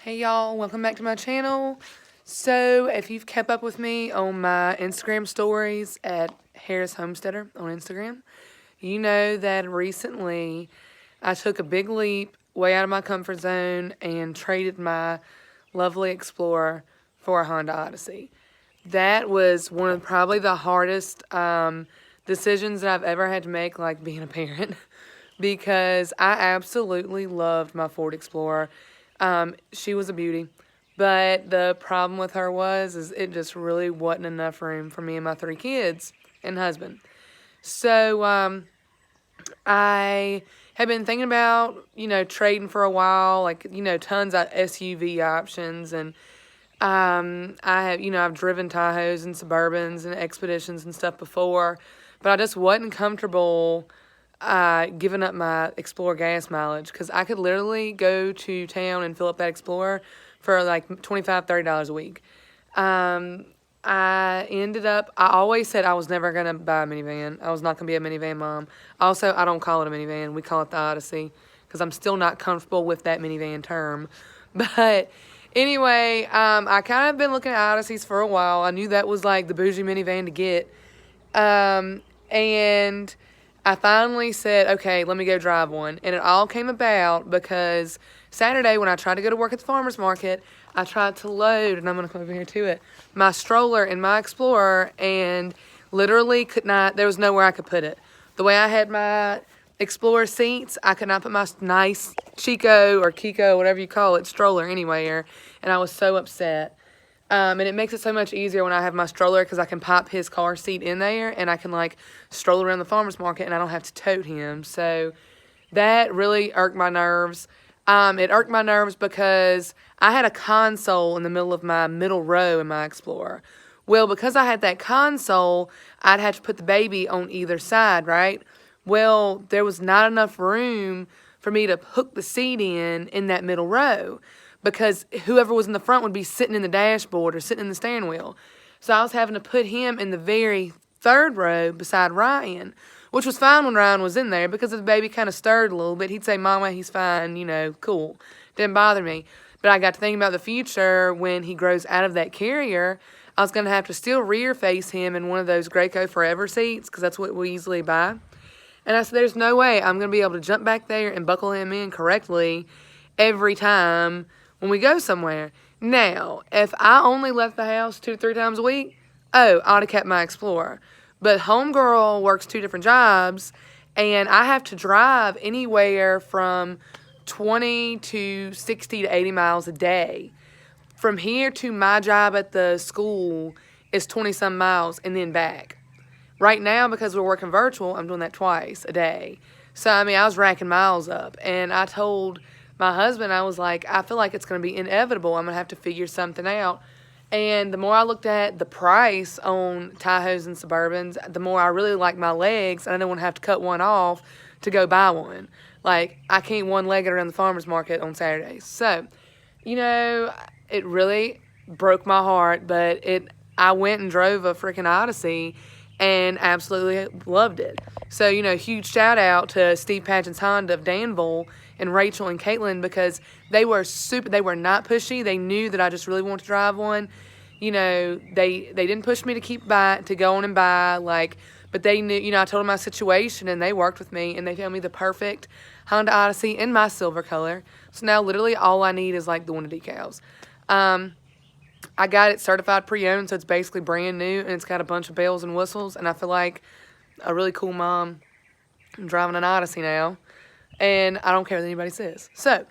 Hey y'all, welcome back to my channel. So if you've kept up with me on my Instagram stories at Harris Homesteader on Instagram, you know that recently I took a big leap way out of my comfort zone and traded my lovely Explorer for a Honda Odyssey. That was one of probably the hardest decisions that I've ever had to make, like being a parent, because I absolutely loved my Ford Explorer. She was a beauty, but the problem with her is it just really wasn't enough room for me and my 3 kids and husband. So, I have been thinking about, trading for a while, like, tons of SUV options, and, I've driven Tahoes and Suburbans and Expeditions and stuff before, but I just wasn't comfortable giving up my Explorer gas mileage, because I could literally go to town and fill up that Explorer for like $25-$30 a week. I always said I was never going to buy a minivan. I was not going to be a minivan mom. Also, I don't call it a minivan. We call it the Odyssey, because I'm still not comfortable with that minivan term. But anyway, I kind of been looking at Odysseys for a while. I knew that was like the bougie minivan to get. And I finally said, okay, let me go drive one. And it all came about because Saturday when I tried to go to work at the farmer's market, I tried to load, and I'm going to come over here to it, my stroller in my Explorer, and literally could not, there was nowhere I could put it. The way I had my Explorer seats, I could not put my nice Chico or Kiko, whatever you call it, stroller anywhere, and I was so upset. And it makes it so much easier when I have my stroller, because I can pop his car seat in there and I can like stroll around the farmer's market and I don't have to tote him. So that really irked my nerves. It irked my nerves because I had a console in the middle of my middle row in my Explorer. Well, because I had that console, I'd have to put the baby on either side, right? Well, there was not enough room for me to hook the seat in that middle row, because whoever was in the front would be sitting in the dashboard or sitting in the steering wheel. So I was having to put him in the very third row beside Ryan, which was fine when Ryan was in there, because if the baby kind of stirred a little bit, he'd say, "Mama, he's fine, cool." Didn't bother me. But I got to thinking about the future when he grows out of that carrier. I was going to have to still rear face him in one of those Graco Forever seats, because that's what we easily buy. And I said, there's no way I'm going to be able to jump back there and buckle him in correctly every time when we go somewhere. Now, if I only left the house 2 to 3 times a week, I'd have kept my Explorer. But homegirl works 2 different jobs, and I have to drive anywhere from 20 to 60 to 80 miles a day. From here to my job at the school is 20-some miles, and then back. Right now, because we're working virtual, I'm doing that twice a day. So, I was racking miles up, and I told my husband, I was like, I feel like it's going to be inevitable. I'm going to have to figure something out. And the more I looked at the price on Tahoes and Suburbans, the more I really liked my legs, and I didn't want to have to cut one off to go buy one. Like, I can't one-leg it around the farmer's market on Saturdays. So, it really broke my heart, but I went and drove a freaking Odyssey and absolutely loved it. So, huge shout out to Steve Patchen's Honda of Danville and Rachel and Caitlin, because they were not pushy. They knew that I just really wanted to drive one. They didn't push me to go on and buy, but they knew, I told them my situation, and they worked with me, and they found me the perfect Honda Odyssey in my silver color. So now literally all I need is like the one decals. I got it certified pre-owned, so it's basically brand new, and it's got a bunch of bells and whistles, and I feel like a really cool mom. I'm driving an Odyssey now, and I don't care what anybody says. So,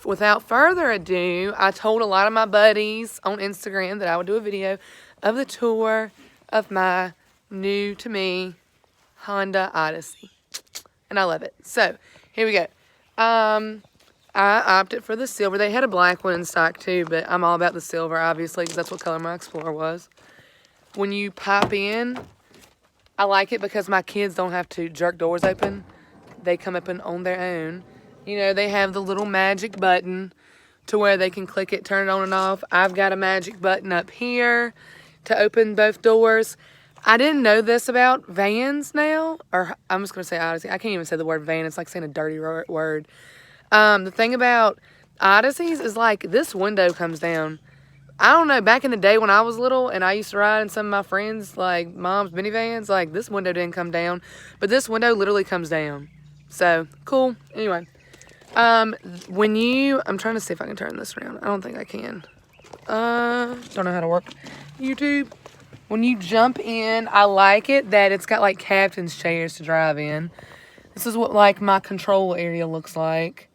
without further ado, I told a lot of my buddies on Instagram that I would do a video of the tour of my new-to-me Honda Odyssey, and I love it. So, here we go. I opted for the silver. They had a black one in stock too, but I'm all about the silver, obviously, because that's what color my Explorer was. When you pop in, I like it because my kids don't have to jerk doors open. They come open on their own. They have the little magic button to where they can click it, turn it on and off. I've got a magic button up here to open both doors. I didn't know this about vans now, or I'm just going to say Odyssey. I can't even say the word van. It's like saying a dirty word. The thing about Odysseys is like, this window comes down. I don't know, back in the day when I was little and I used to ride in some of my friends, like, mom's minivans, like, this window didn't come down. But this window literally comes down. So, cool. Anyway. I'm trying to see if I can turn this around. I don't think I can. Don't know how to work YouTube. When you jump in, I like it that it's got, like, captain's chairs to drive in. This is what, like, my control area looks like.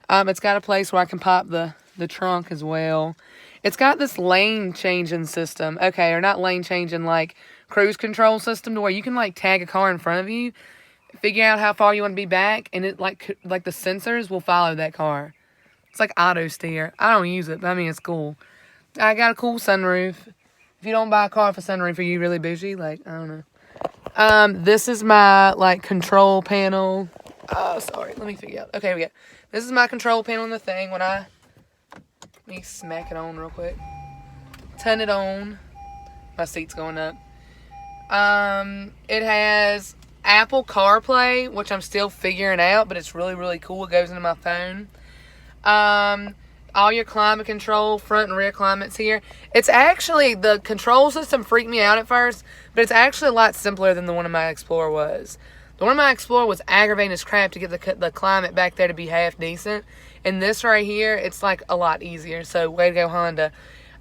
It's got a place where I can pop the trunk as well. It's got this lane changing system. Okay, or not lane changing, like cruise control system to where you can like tag a car in front of you, figure out how far you want to be back, and it like the sensors will follow that car. It's like auto steer. I don't use it, but I mean it's cool. I got a cool sunroof. If you don't buy a car with a sunroof, are you really bougie? Like, I don't know. This is my like control panel. Oh, sorry. Let me figure out. Okay, we got. This is my control panel on the thing. Let me smack it on real quick. Turn it on. My seat's going up. It has Apple CarPlay, which I'm still figuring out, but it's really, really cool. It goes into my phone. All your climate control, front and rear climates here. It's actually, the control system freaked me out at first, but it's actually a lot simpler than the one in my Explorer was. The one in my Explorer was aggravating as crap to get the climate back there to be half decent. And this right here, it's like a lot easier. So, way to go, Honda.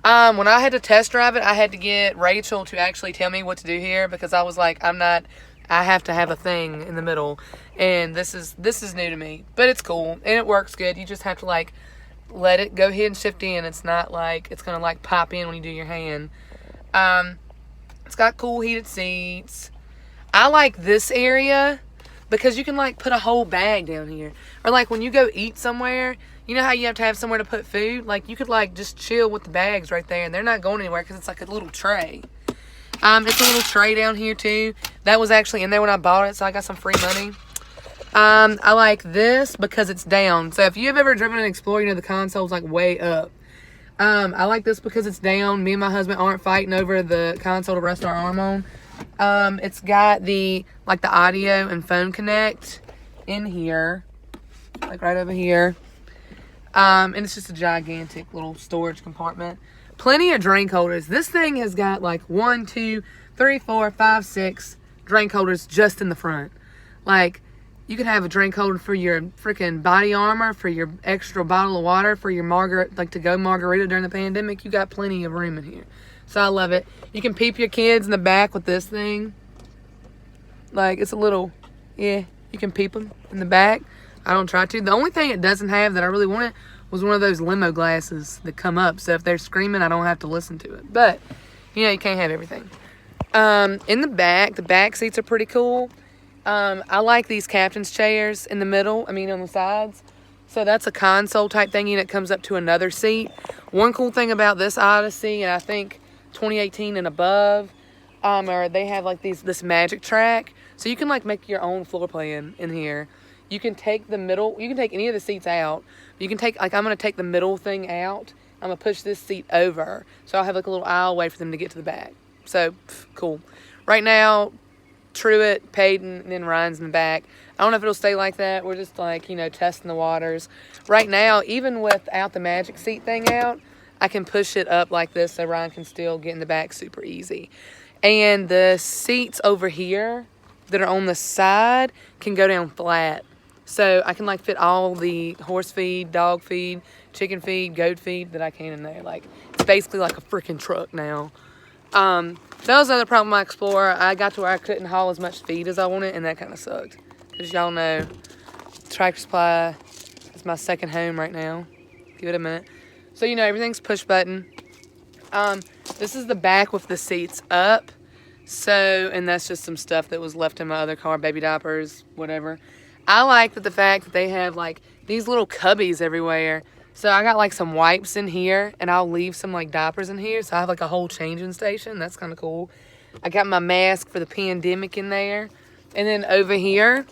When I had to test drive it, I had to get Rachel to actually tell me what to do here because I was like, I have to have a thing in the middle. And this is new to me. But it's cool. And it works good. You just have to like let it go ahead and shift in. It's not like it's going to like pop in when you do your hand. It's got cool heated seats. I like this area because you can like put a whole bag down here. Or like when you go eat somewhere, you know how you have to have somewhere to put food? Like you could like just chill with the bags right there and they're not going anywhere because it's like a little tray. It's a little tray down here too. That was actually in there when I bought it, so I got some free money. I like this because it's down. So if you have ever driven an Explorer, you know the console's like way up. I like this because it's down. Me and my husband aren't fighting over the console to rest our arm on. It's got the audio and phone connect in here, like right over here. And it's just a gigantic little storage compartment. Plenty of drink holders. This thing has got like 1, 2, 3, 4, 5, 6 drink holders just in the front. Like, you could have a drink holder for your freaking body armor, for your extra bottle of water, for your to-go margarita during the pandemic. You got plenty of room in here. So I love it. You can peep your kids in the back with this thing. Like, it's a little, yeah, you can peep them in the back. I don't try to. The only thing it doesn't have that I really wanted was one of those limo glasses that come up. So if they're screaming, I don't have to listen to it. But, you know, you can't have everything. In the back seats are pretty cool. I like these captain's chairs in the middle, on the sides. So that's a console type thingy and it comes up to another seat. One cool thing about this Odyssey, and I think 2018 and above, or they have like this magic track. So you can like make your own floor plan in here. You can take you can take any of the seats out. You can take, like I'm going to take the middle thing out. I'm going to push this seat over. So I'll have like a little aisleway for them to get to the back. So, cool. Right now, Truett, Peyton, and then Ryan's in the back. I don't know if it'll stay like that. We're just like, testing the waters. Right now, even without the magic seat thing out, I can push it up like this so Ryan can still get in the back super easy. And the seats over here that are on the side can go down flat. So I can like fit all the horse feed, dog feed, chicken feed, goat feed that I can in there. Like, it's basically like a freaking truck now. That was another problem with my Explorer. I got to where I couldn't haul as much feed as I wanted, and that kind of sucked. Because y'all know, Tractor Supply is my second home right now. Give it a minute. So, everything's push button. This is the back with the seats up. So, and that's just some stuff that was left in my other car, baby diapers, whatever. I like the fact that they have, like, these little cubbies everywhere. So I got like some wipes in here and I'll leave some like diapers in here. So I have like a whole changing station. That's kind of cool. I got my mask for the pandemic in there. And then over here,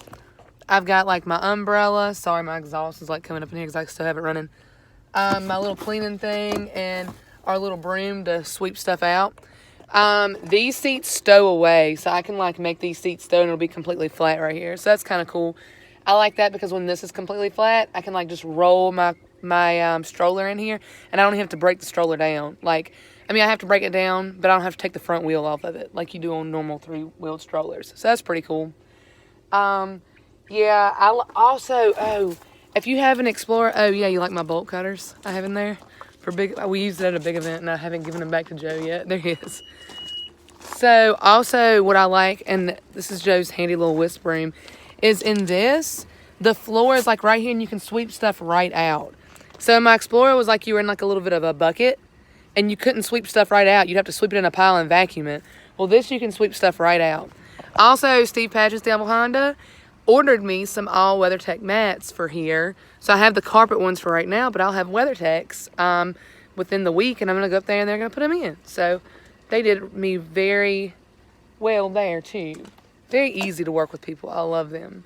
I've got like my umbrella. Sorry, my exhaust is like coming up in here because I still have it running. My little cleaning thing and our little broom to sweep stuff out. These seats stow away. So I can like make these seats stow and it'll be completely flat right here. So that's kind of cool. I like that because when this is completely flat, I can like just roll my my stroller in here, and I don't even have to break the stroller down. Like, I mean, I have to break it down, but I don't have to take the front wheel off of it like you do on normal 3-wheeled strollers. So that's pretty cool. Yeah, if you have an Explorer, oh yeah, you like my bolt cutters I have in there? We used it at a big event, and I haven't given them back to Joe yet. There he is. So, also, what I like, and this is Joe's handy little whisk broom, is in this, the floor is like right here, and you can sweep stuff right out. So, my Explorer was like you were in like a little bit of a bucket, and you couldn't sweep stuff right out. You'd have to sweep it in a pile and vacuum it. Well, this, you can sweep stuff right out. Also, Steve Patch's Devil Honda ordered me some all WeatherTech mats for here. So I have the carpet ones for right now, but I'll have WeatherTechs within the week, and I'm going to go up there and they're going to put them in. So they did me very well there too. Very easy to work with people. I love them.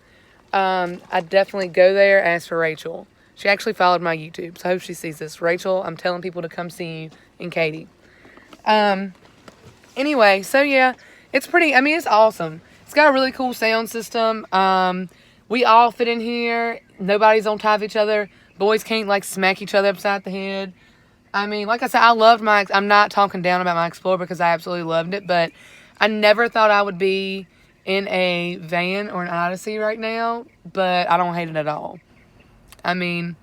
I definitely go there, ask for Rachel. She actually followed my YouTube, so I hope she sees this. Rachel, I'm telling people to come see you and Katie. Anyway, so yeah, it's pretty, I mean, it's awesome. It's got a really cool sound system. We all fit in here. Nobody's on top of each other. Boys can't, like, smack each other upside the head. I mean, like I said, I loved I'm not talking down about my Explorer because I absolutely loved it, but I never thought I would be in a van or an Odyssey right now, but I don't hate it at all. I mean,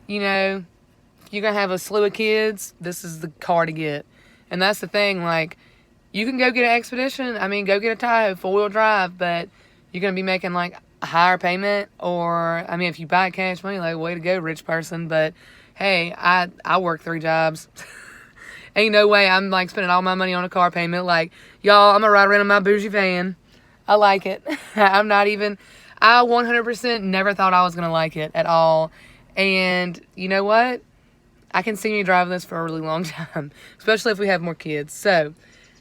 you know, you're going to have a slew of kids, this is the car to get. And that's the thing, like, you can go get an Expedition, I mean, go get a Tahoe, 4-wheel drive, but you're going to be making, like, a higher payment, or, I mean, if you buy cash money, like, way to go, rich person, but, hey, I work 3 jobs. Ain't no way I'm, like, spending all my money on a car payment. Like, y'all, I'm going to ride around in my bougie van. I like it. I 100% never thought I was going to like it at all, and you know what? I can see me driving this for a really long time, especially if we have more kids, so...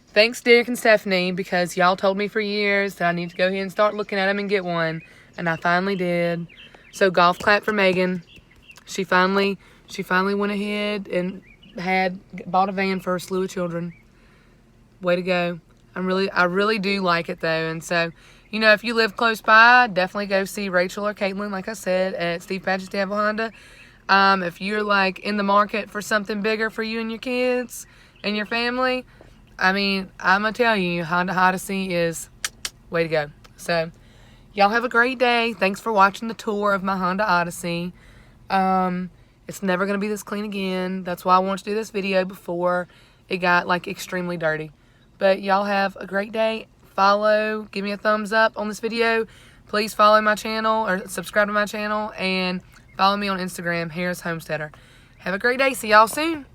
Thanks, Derek and Stephanie, because y'all told me for years that I need to go ahead and start looking at them and get one, and I finally did. So golf clap for Megan. She finally went ahead and bought a van for a slew of children. Way to go! I really do like it though, and so you know, if you live close by, definitely go see Rachel or Caitlin, like I said, at Steve Patch's Devil Honda. If you're like in the market for something bigger for you and your kids and your family. I mean, I'm going to tell you, Honda Odyssey is way to go. So, y'all have a great day. Thanks for watching the tour of my Honda Odyssey. It's never going to be this clean again. That's why I wanted to do this video before it got, like, extremely dirty. But y'all have a great day. Follow, give me a thumbs up on this video. Please follow my channel, or subscribe to my channel, and follow me on Instagram, Harris Homesteader. Have a great day. See y'all soon.